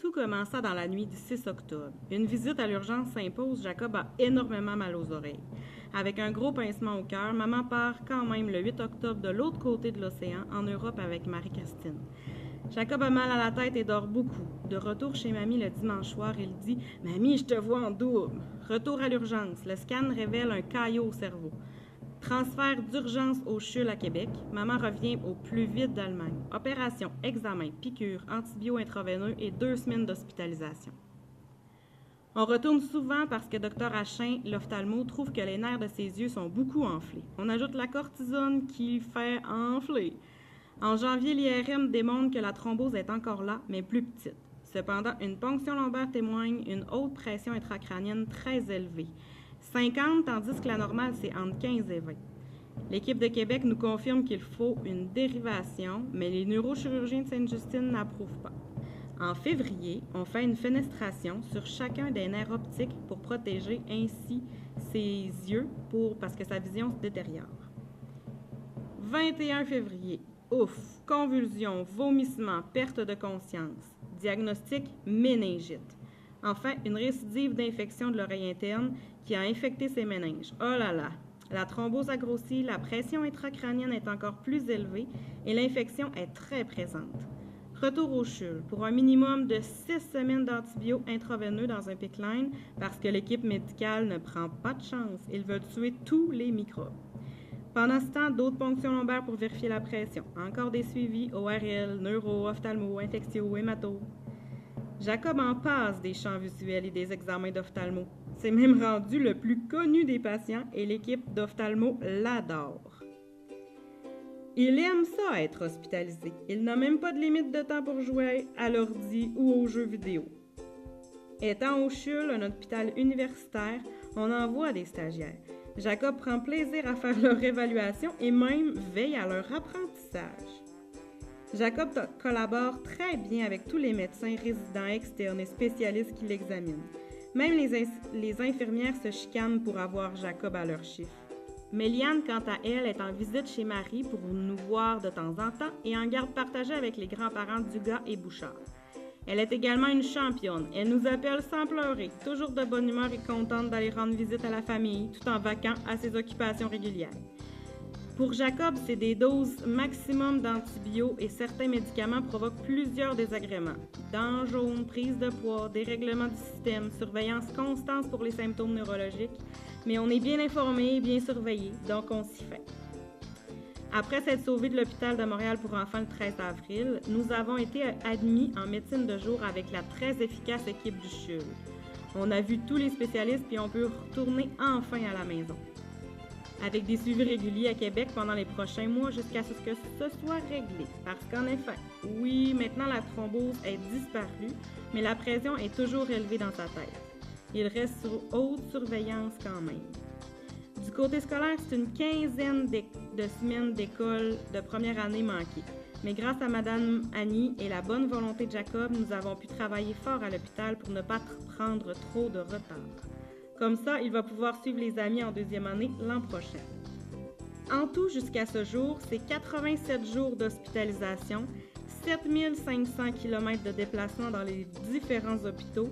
Tout commença dans la nuit du 6 octobre. Une visite à l'urgence s'impose, Jacob a énormément mal aux oreilles. Avec un gros pincement au cœur, maman part quand même le 8 octobre de l'autre côté de l'océan, en Europe avec Marie-Christine. Jacob a mal à la tête et dort beaucoup. De retour chez mamie le dimanche soir, il dit « Mamie, je te vois en double. » Retour à l'urgence. Le scan révèle un caillot au cerveau. Transfert d'urgence au CHUL à Québec. Maman revient au plus vite d'Allemagne. Opération, examen, piqûre, antibio intraveineux et 2 semaines d'hospitalisation. On retourne souvent parce que Dr Achin, l'ophtalmo, trouve que les nerfs de ses yeux sont beaucoup enflés. On ajoute la cortisone qui fait enfler. En janvier, l'IRM démontre que la thrombose est encore là, mais plus petite. Cependant, une ponction lombaire témoigne une haute pression intracrânienne très élevée. 50, tandis que la normale, c'est entre 15 et 20. L'équipe de Québec nous confirme qu'il faut une dérivation, mais les neurochirurgiens de Sainte-Justine n'approuvent pas. En février, on fait une fenestration sur chacun des nerfs optiques pour protéger ainsi ses yeux parce que sa vision se détériore. 21 février, ouf, convulsions, vomissements, perte de conscience. Diagnostic, méningite. Enfin, une récidive d'infection de l'oreille interne qui a infecté ses méninges. Oh là là! La thrombose a grossi, la pression intracrânienne est encore plus élevée et l'infection est très présente. Retour au CHUL pour un minimum de 6 semaines d'antibio intraveineux dans un PICC-line parce que l'équipe médicale ne prend pas de chance. Ils veulent tuer tous les microbes. Pendant ce temps, d'autres ponctions lombaires pour vérifier la pression. Encore des suivis ORL, neuro, ophtalmo, infectio, hémato. Jacob en passe des champs visuels et des examens d'ophtalmo. C'est même rendu le plus connu des patients et l'équipe d'ophtalmo l'adore. Il aime ça être hospitalisé. Il n'a même pas de limite de temps pour jouer à l'ordi ou aux jeux vidéo. Étant au CHUL, un hôpital universitaire, on envoie des stagiaires. Jacob prend plaisir à faire leur évaluation et même veille à leur apprentissage. Jacob collabore très bien avec tous les médecins résidents externes et spécialistes qui l'examinent. Même les infirmières se chicanent pour avoir Jacob à leur chiffre. Méliane, quant à elle, est en visite chez Marie pour nous voir de temps en temps et en garde partagée avec les grands-parents Dugas et Bouchard. Elle est également une championne. Elle nous appelle sans pleurer, toujours de bonne humeur et contente d'aller rendre visite à la famille, tout en vaquant à ses occupations régulières. Pour Jacob, c'est des doses maximum d'antibio et certains médicaments provoquent plusieurs désagréments. Dents jaunes, prise de poids, dérèglement du système, surveillance constante pour les symptômes neurologiques. Mais on est bien informé et bien surveillé, donc on s'y fait. Après s'être sauvés de l'hôpital de Montréal pour enfants le 13 avril, nous avons été admis en médecine de jour avec la très efficace équipe du CHUL. On a vu tous les spécialistes puis on peut retourner enfin à la maison. Avec des suivis réguliers à Québec pendant les prochains mois jusqu'à ce que ce soit réglé. Parce qu'en effet, oui, maintenant la thrombose est disparue, mais la pression est toujours élevée dans sa tête. Il reste sur haute surveillance quand même. Du côté scolaire, c'est une quinzaine de semaines d'école de première année manquées. Mais grâce à Mme Annie et la bonne volonté de Jacob, nous avons pu travailler fort à l'hôpital pour ne pas prendre trop de retard. Comme ça, il va pouvoir suivre les amis en deuxième année l'an prochain. En tout, jusqu'à ce jour, c'est 87 jours d'hospitalisation, 7500 km de déplacement dans les différents hôpitaux,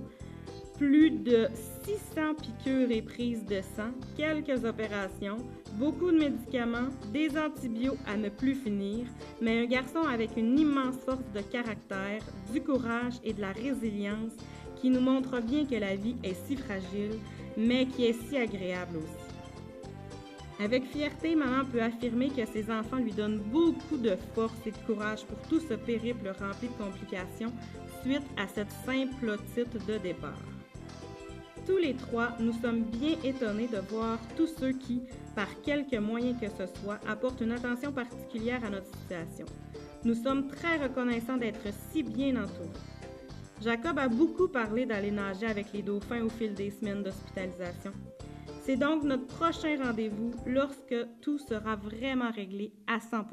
plus de 600 piqûres et prises de sang, quelques opérations, beaucoup de médicaments, des antibiotiques à ne plus finir, mais un garçon avec une immense force de caractère, du courage et de la résilience qui nous montre bien que la vie est si fragile, mais qui est si agréable aussi. Avec fierté, maman peut affirmer que ses enfants lui donnent beaucoup de force et de courage pour tout ce périple rempli de complications suite à cette simple otite de départ. Tous les trois, nous sommes bien étonnés de voir tous ceux qui, par quelque moyen que ce soit, apportent une attention particulière à notre situation. Nous sommes très reconnaissants d'être si bien entourés. Jacob a beaucoup parlé d'aller nager avec les dauphins au fil des semaines d'hospitalisation. C'est donc notre prochain rendez-vous lorsque tout sera vraiment réglé à 100%.